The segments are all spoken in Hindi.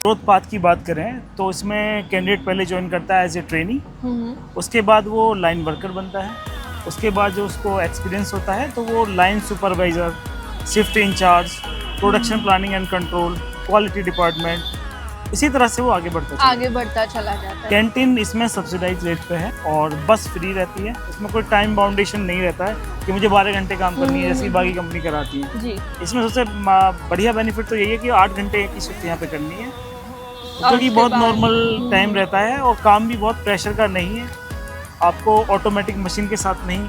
ग्रोथ पाथ की बात करें तो इसमें कैंडिडेट पहले ज्वाइन करता है एज ए ट्रेनी, उसके बाद वो लाइन वर्कर बनता है, उसके बाद जो उसको एक्सपीरियंस होता है तो वो line supervisor, shift in charge, production planning and control, quality department, इसी तरह से वो आगे बढ़ता चला जाता है। कैंटीन इसमें सब्सिडाइज रेट पे है और बस फ्री रहती है। इसमें कोई टाइम बाउंडेशन नहीं रहता है कि मुझे 12 घंटे काम करनी है जैसी बाकी कंपनी कराती है जी। इसमें सबसे बढ़िया बेनिफिट तो यही है कि 8 घंटे की शिफ्ट यहाँ पे करनी है, जो कि बहुत नॉर्मल टाइम रहता है और काम भी बहुत प्रेशर का नहीं है। आपको ऑटोमेटिक मशीन के साथ नहीं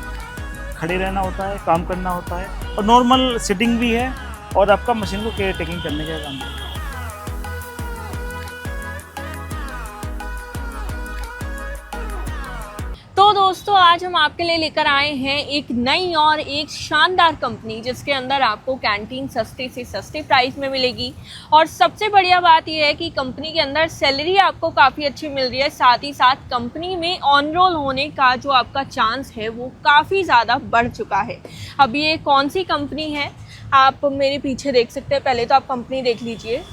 खड़े रहना होता है, काम करना होता है और नॉर्मल सिटिंग भी है और आपका मशीन को केयर टेकिंग करने का काम है। तो दोस्तों आज हम आपके लिए लेकर आए हैं एक नई और एक शानदार कंपनी जिसके अंदर आपको कैंटीन सस्ते से सस्ते प्राइस में मिलेगी और सबसे बढ़िया बात यह है कि कंपनी के अंदर सैलरी आपको काफ़ी अच्छी मिल रही है। साथ ही साथ कंपनी में ऑन रोल होने का जो आपका चांस है वो काफ़ी ज़्यादा बढ़ चुका है। अब ये कौन सी कंपनी है आप मेरे पीछे देख सकते हैं, पहले तो आप कंपनी देख लीजिए।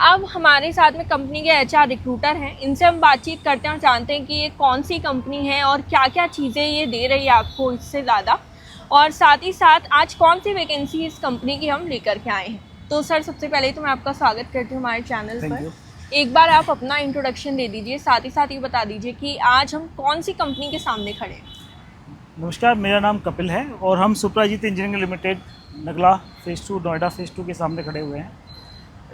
अब हमारे साथ में कंपनी के एचआर रिक्रूटर हैं, इनसे हम बातचीत करते हैं और जानते हैं कि ये कौन सी कंपनी है और क्या क्या चीज़ें ये दे रही है आपको इससे ज़्यादा, और साथ ही साथ आज कौन सी वैकेंसी इस कंपनी की हम लेकर के आए हैं। तो सर सबसे पहले तो मैं आपका स्वागत करती हूँ हमारे चैनल पर। एक बार आप अपना इंट्रोडक्शन दे दीजिए, साथ ही साथ ये बता दीजिए कि आज हम कौन सी कंपनी के सामने खड़े हैं। नमस्कार, मेरा नाम कपिल है और हम Suprajit engineering limited Nagla phase 2 Noida phase 2 के सामने खड़े हुए हैं।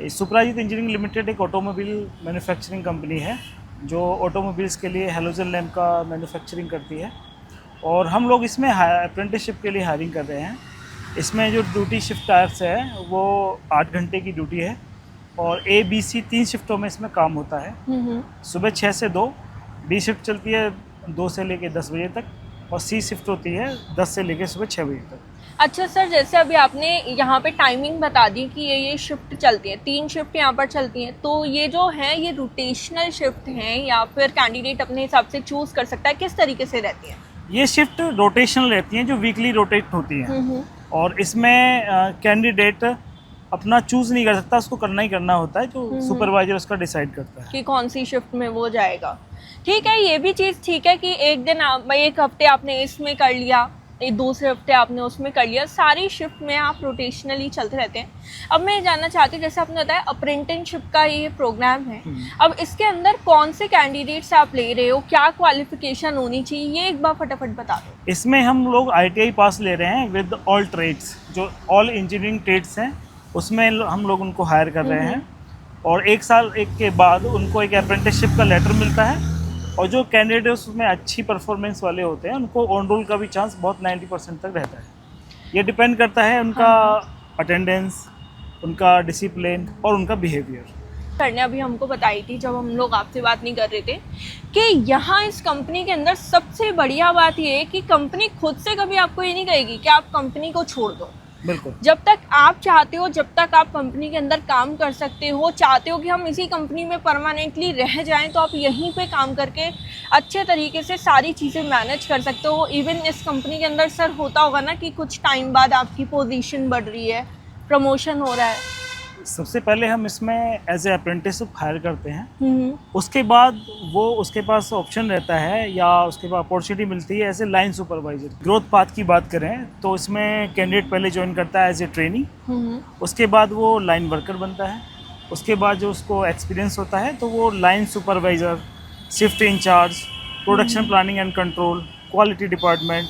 सुप्राजीत इंजीनियरिंग लिमिटेड एक ऑटोमोबाइल मैन्युफैक्चरिंग कंपनी है जो ऑटोमोबाइल्स के लिए हैलोजन लैम्प का मैन्युफैक्चरिंग करती है और हम लोग इसमें अप्रेंटिसशिप के लिए हायरिंग कर रहे हैं। इसमें जो ड्यूटी शिफ्ट टायर्स है वो 8 घंटे की ड्यूटी है और ABC 3 शिफ्टों में इसमें काम होता है। सुबह 6 से 2 B शिफ्ट चलती है 2 से लेकर 10 बजे तक और C शिफ्ट होती है 10 से लेकर सुबह 6 बजे तक। अच्छा सर, जैसे अभी आपने यहाँ पे टाइमिंग बता दी कि ये शिफ्ट चलती है, 3 शिफ्ट यहाँ पर चलती हैं, तो ये जो है ये रोटेशनल शिफ्ट हैं या फिर कैंडिडेट अपने हिसाब से चूज़ कर सकता है, किस तरीके से रहती है? ये शिफ्ट रोटेशनल रहती हैं जो वीकली रोटेट होती हैं और इसमें कैंडिडेट अपना चूज़ नहीं कर सकता, उसको करना ही करना होता है, जो सुपरवाइजर उसका डिसाइड करता है कि कौन सी शिफ्ट में वो जाएगा। ठीक है, ये भी चीज़ ठीक है कि एक हफ्ते आपने इसमें कर लिया, दूसरे हफ्ते आपने उसमें कर लिया, सारी शिफ्ट में आप रोटेशनली चलते रहते हैं। अब मैं जानना चाहती हूँ, जैसे आपने बताया अप्रेंटिसशिप का ये प्रोग्राम है, अब इसके अंदर कौन से कैंडिडेट्स आप ले रहे हो, क्या क्वालिफिकेशन होनी चाहिए, ये एक बार फटाफट बता दो। इसमें हम लोग ITI पास ले रहे हैं विद ऑल ट्रेड्स, जो ऑल इंजीनियरिंग ट्रेड्स हैं उसमें हम लोग उनको हायर कर रहे हैं और 1 साल के बाद उनको एक अप्रेंटिसशिप का लेटर मिलता है और जो कैंडिडेट उसमें अच्छी परफॉर्मेंस वाले होते हैं उनको ऑन रोल का भी चांस बहुत 90% तक रहता है। ये डिपेंड करता है उनका अटेंडेंस, उनका डिसिप्लिन और उनका बिहेवियर। सर ने अभी हमको बताई थी जब हम लोग आपसे बात नहीं कर रहे थे कि यहाँ इस कंपनी के अंदर सबसे बढ़िया बात ये है कि कंपनी खुद से कभी आपको ये नहीं कहेगी कि आप कंपनी को छोड़ दो। बिल्कुल, जब तक आप चाहते हो, जब तक आप कंपनी के अंदर काम कर सकते हो, चाहते हो कि हम इसी कंपनी में परमानेंटली रह जाएं, तो आप यहीं पे काम करके अच्छे तरीके से सारी चीज़ें मैनेज कर सकते हो। इवन इस कंपनी के अंदर सर होता होगा ना कि कुछ टाइम बाद आपकी पोजीशन बढ़ रही है, प्रमोशन हो रहा है। सबसे पहले हम इसमें एज ए अप्रेंटिस हायर करते हैं, उसके बाद वो उसके पास ऑप्शन रहता है या उसके पास अपॉर्चुनिटी मिलती है as a line supervisor. Growth path की बात करें तो इसमें कैंडिडेट पहले ज्वाइन करता है एज ए ट्रेनी, उसके बाद वो लाइन वर्कर बनता है, उसके बाद जो उसको एक्सपीरियंस होता है तो वो line supervisor, shift in charge, production planning and control, quality department,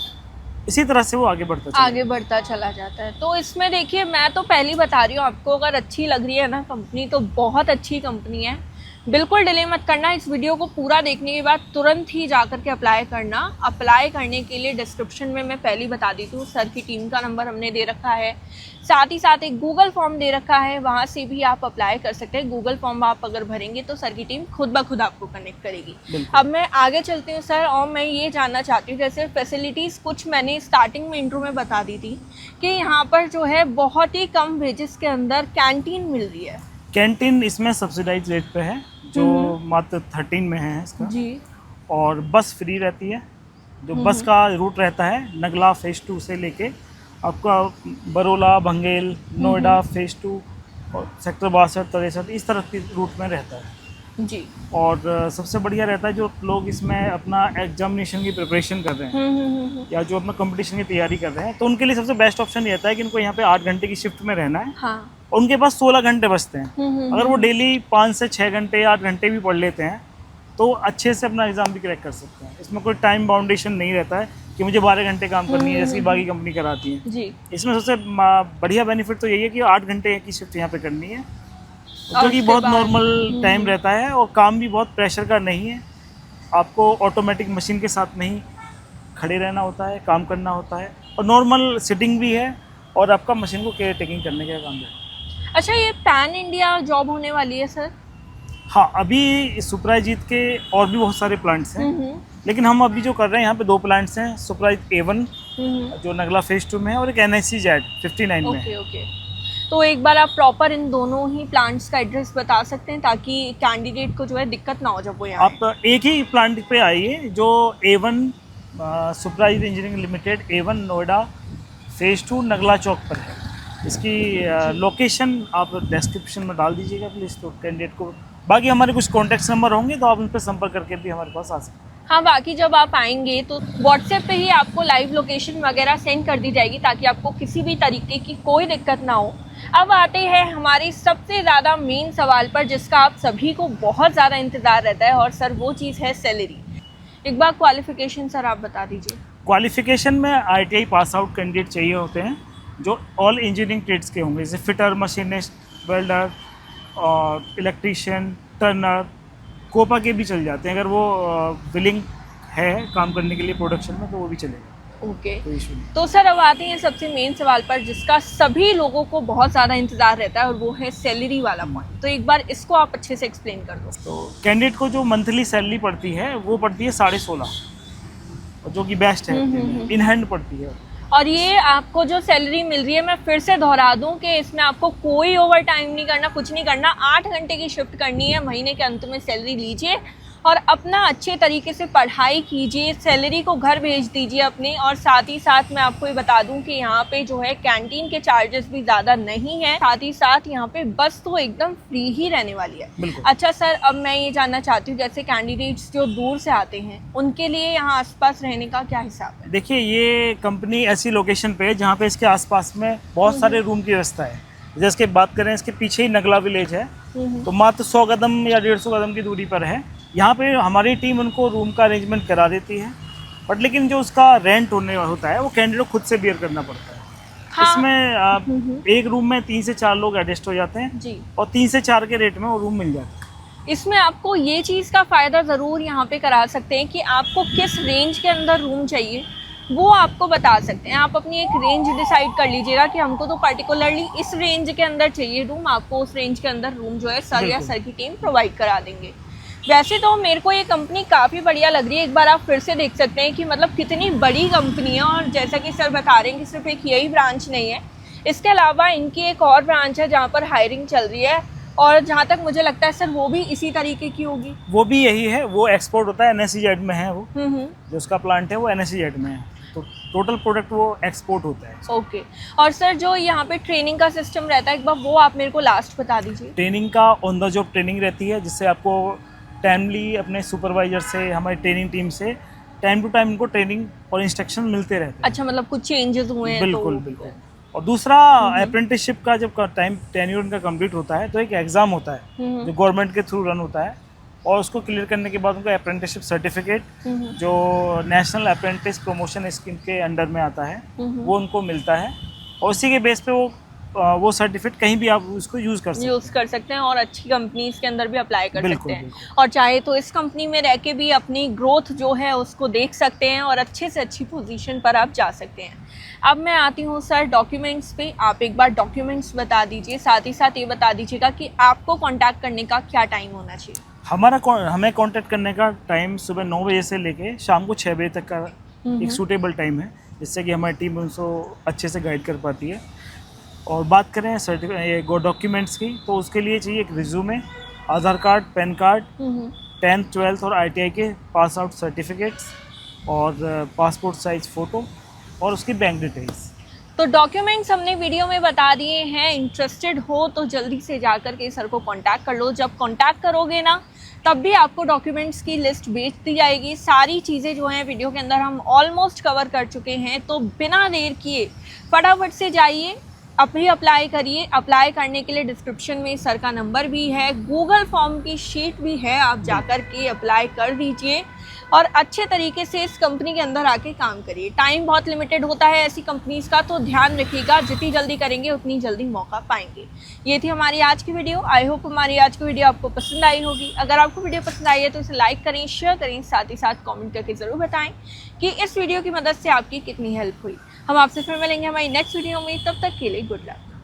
इसी तरह से वो आगे बढ़ता चला जाता है। तो इसमें देखिए, मैं तो पहले बता रही हूँ आपको, अगर अच्छी लग रही है ना कंपनी तो बहुत अच्छी कंपनी है। बिल्कुल डिले मत करना, इस वीडियो को पूरा देखने के बाद तुरंत ही जाकर के अप्लाई करना। अप्लाई करने के लिए डिस्क्रिप्शन में मैं पहले बता देती हूँ, सर की टीम का नंबर हमने दे रखा है, साथ ही साथ एक गूगल फॉर्म दे रखा है, वहाँ से भी आप अप्लाई कर सकते हैं। गूगल फॉर्म आप अगर भरेंगे तो सर की टीम खुद ब खुद आपको कनेक्ट करेगी। अब मैं आगे चलती हूँ सर, और मैं ये जानना चाहती हूँ, जैसे फैसिलिटीज़ कुछ मैंने स्टार्टिंग में इंट्रो में बता दी थी कि यहाँ पर जो है बहुत ही कम वेजेस के अंदर कैंटीन मिल रही है। कैंटीन इसमें सब्सिडाइज रेट पे है जो मात्र 13 में है इसका जी, और बस फ्री रहती है। जो बस का रूट रहता है नगला फेज़ 2 से लेके आपका बरोला, भंगेल, नोएडा फेज़ 2 और सेक्टर 62, 63 इस तरह के रूट में रहता है। जी। और सबसे बढ़िया रहता है जो लोग इसमें अपना एग्जामिनेशन की प्रिपरेशन कर रहे हैं या जो अपना कंपटीशन की तैयारी कर रहे हैं, तो उनके लिए सबसे बेस्ट ऑप्शन ये रहता है कि उनको यहाँ पे 8 घंटे की शिफ्ट में रहना है। हाँ। और उनके पास 16 घंटे बचते हैं। अगर वो डेली 5 से 6 घंटे 8 घंटे भी पढ़ लेते हैं तो अच्छे से अपना एग्ज़ाम भी क्रैक कर सकते हैं। इसमें कोई टाइम बाउंडेशन नहीं रहता है कि मुझे 12 घंटे काम करनी है जैसे कि बाकी कंपनी कराती है। जी। इसमें सबसे बढ़िया बेनिफिट तो यही है कि 8 घंटे की शिफ्ट यहाँ पे करनी है, जो कि बहुत नॉर्मल टाइम रहता है और काम भी बहुत प्रेशर का नहीं है। आपको ऑटोमेटिक मशीन के साथ नहीं खड़े रहना होता है, काम करना होता है, और नॉर्मल सिटिंग भी है और आपका मशीन को केयर टेकिंग करने का काम है। अच्छा, ये पैन इंडिया जॉब होने वाली है सर? हाँ, अभी सुप्राजीत के और भी बहुत सारे प्लांट्स हैं, लेकिन हम अभी जो कर रहे हैं यहाँ पे 2 प्लांट्स हैं। सुप्राजीत A1 जो नगला फेज 2 में है, और एक NSCZ 59 में। ओके। तो एक बार आप प्रॉपर इन दोनों ही प्लांट्स का एड्रेस बता सकते हैं ताकि कैंडिडेट को जो है दिक्कत ना हो जब वो यहाँ आप एक ही प्लांट पे आइए जो A1 Suprajit engineering limited A1 Noida phase 2 Nagla चौक पर है। इसकी लोकेशन आप डिस्क्रिप्शन में डाल दीजिएगा प्लीज़, तो कैंडिडेट को बाकी हमारे कुछ कॉन्टैक्ट नंबर होंगे तो आप उन पर संपर्क करके भी हमारे पास आ सकते हैं। हाँ, बाकी जब आप आएंगे तो व्हाट्सएप पे ही आपको लाइव लोकेशन वगैरह सेंड कर दी जाएगी ताकि आपको किसी भी तरीके की कोई दिक्कत ना हो। अब आते हैं हमारे सबसे ज़्यादा मेन सवाल पर, जिसका आप सभी को बहुत ज़्यादा इंतज़ार रहता है, और सर वो चीज़ है सैलरी। एक बार क्वालिफिकेशन सर आप बता दीजिए। क्वालिफिकेशन में ITI पास आउट कैंडिडेट चाहिए होते हैं जो ऑल इंजीनियरिंग ट्रेड्स के होंगे, जैसे फिटर, मशीनिस्ट, वेल्डर और इलेक्ट्रीशियन, टर्नर, कोपा के भी चल जाते हैं। अगर वो विलिंग है काम करने के लिए प्रोडक्शन में तो वो भी चलेगा। ओके। कोई इशू नहीं। तो सर अब आते हैं सबसे मेन सवाल पर, जिसका सभी लोगों को बहुत ज़्यादा इंतज़ार रहता है, और वो है सैलरी वाला पॉइंट। तो एक बार इसको आप अच्छे से एक्सप्लेन कर दो। तो कैंडिडेट को जो मंथली सैलरी पड़ती है वो पड़ती है 16.5, जो कि बेस्ट है, इन हैंड पड़ती है। और ये आपको जो सैलरी मिल रही है, मैं फिर से दोहरा दूं कि इसमें आपको कोई ओवर टाइम नहीं करना, कुछ नहीं करना। 8 घंटे की शिफ्ट करनी है, महीने के अंत में सैलरी लीजिए और अपना अच्छे तरीके से पढ़ाई कीजिए, सैलरी को घर भेज दीजिए अपने। और साथ ही साथ मैं आपको ये बता दूं कि यहाँ पे जो है कैंटीन के चार्जेस भी ज़्यादा नहीं है, साथ ही साथ यहाँ पे बस तो एकदम फ्री ही रहने वाली है। अच्छा सर, अब मैं ये जानना चाहती हूँ, जैसे कैंडिडेट्स जो दूर से आते हैं उनके लिए यहाँ आसपास रहने का क्या हिसाब है? देखिए, ये कंपनी ऐसी लोकेशन पे है जहाँ पे इसके आसपास में बहुत सारे रूम की व्यवस्था है। जैसे कि बात करें, इसके पीछे ही नगला विलेज है, तो मात्र 100 कदम या 150 कदम की दूरी पर है। यहाँ पे हमारी टीम उनको रूम का अरेंजमेंट करा देती है, बट लेकिन जो उसका रेंट होता है वो कैंडिडेट को खुद से बेयर करना पड़ता है। हाँ। इसमें एक रूम में 3 से 4 लोग एडजस्ट हो जाते हैं जी, और 3 से 4 के रेट में वो रूम मिल जाता है। इसमें आपको ये चीज़ का फ़ायदा ज़रूर यहाँ पे करा सकते हैं कि आपको किस रेंज के अंदर रूम चाहिए वो आपको बता सकते हैं। आप अपनी एक रेंज डिसाइड कर लीजिएगा कि हमको तो पर्टिकुलरली इस रेंज के अंदर चाहिए रूम, आपको उस रेंज के अंदर रूम जो है सर या सर की टीम प्रोवाइड करा देंगे। वैसे तो मेरे को ये कंपनी काफ़ी बढ़िया लग रही है। एक बार आप फिर से देख सकते हैं कि मतलब कितनी बड़ी कंपनी है, और जैसा कि सर बता रहे हैं कि सिर्फ एक यही ब्रांच नहीं है, इसके अलावा इनकी एक और ब्रांच है जहाँ पर हायरिंग चल रही है, और जहाँ तक मुझे लगता है सर वो भी इसी तरीके की होगी। वो भी यही है, वो एक्सपोर्ट होता है, NSCZ में है वो, जो उसका प्लांट है वो NSCZ में है, तो टोटल प्रोडक्ट वो एक्सपोर्ट होता है। ओके। और सर जो यहाँ पे ट्रेनिंग का सिस्टम रहता है, एक बार वो आप मेरे को लास्ट बता दीजिए। ट्रेनिंग का ऑन द जॉब ट्रेनिंग रहती है, जिससे आपको टाइमली अपने सुपरवाइजर से, हमारी ट्रेनिंग टीम से टाइम टू टाइम इनको ट्रेनिंग और इंस्ट्रक्शन मिलते रहते हैं। अच्छा, मतलब कुछ चेंजेस हुए हैं? बिल्कुल बिल्कुल। और दूसरा, अप्रेंटिसशिप का जब टाइम टेन्योर इनका कंप्लीट होता है तो एक एग्ज़ाम होता है जो गवर्नमेंट के थ्रू रन होता है, और उसको क्लियर करने के बाद उनका अप्रेंटिसशिप सर्टिफिकेट जो नेशनल अप्रेंटिस प्रमोशन स्कीम के अंडर में आता है वो उनको मिलता है, और उसी के बेस पे वो सर्टिफिकेट कहीं भी आप उसको यूज़ कर सकते हैं और अच्छी कंपनीज के अंदर भी अप्लाई कर सकते हैं, और चाहे तो इस कंपनी में रह के भी अपनी ग्रोथ जो है उसको देख सकते हैं और अच्छे से अच्छी पोजीशन पर आप जा सकते हैं। अब मैं आती हूँ सर डॉक्यूमेंट्स पे। आप एक बार डॉक्यूमेंट्स बता दीजिए, साथ ही साथ ये बता दीजिएगा कि आपको कॉन्टैक्ट करने का क्या टाइम होना चाहिए? हमें कॉन्टैक्ट करने का टाइम सुबह 9 बजे से लेके शाम को 6 बजे तक का एक सूटेबल टाइम है, जिससे कि हमारी टीम उनको अच्छे से गाइड कर पाती है। और बात करें डॉक्यूमेंट्स की, तो उसके लिए चाहिए एक resume, Aadhaar card, PAN card, 10th 12th और ITI के पास आउट सर्टिफिकेट्स, और पासपोर्ट साइज फ़ोटो, और उसकी बैंक डिटेल्स। तो डॉक्यूमेंट्स हमने वीडियो में बता दिए हैं। इंटरेस्टेड हो तो जल्दी से जाकर के सर को कांटेक्ट कर लो। जब कांटेक्ट करोगे ना तब भी आपको डॉक्यूमेंट्स की लिस्ट भेज दी जाएगी। सारी चीज़ें जो हैं वीडियो के अंदर हम ऑलमोस्ट कवर कर चुके हैं। तो बिना देर किए फटाफट से जाइए, अभी अप्लाई करिए। अप्लाई करने के लिए डिस्क्रिप्शन में सर का नंबर भी है, गूगल फॉर्म की शीट भी है, आप जाकर के अप्लाई कर दीजिए और अच्छे तरीके से इस कंपनी के अंदर आके काम करिए। टाइम बहुत लिमिटेड होता है ऐसी कंपनीज़ का, तो ध्यान रखिएगा, जितनी जल्दी करेंगे उतनी जल्दी मौका पाएंगे। ये थी हमारी आज की वीडियो। आई होप हमारी आज की वीडियो आपको पसंद आई होगी। अगर आपको वीडियो पसंद आई है तो इसे लाइक करें, शेयर करें, साथ ही साथ कॉमेंट करके ज़रूर बताएं कि इस वीडियो की मदद से आपकी कितनी हेल्प हुई। हम आपसे फिर मिलेंगे हमारी नेक्स्ट वीडियो में, तब तक के लिए गुड लक।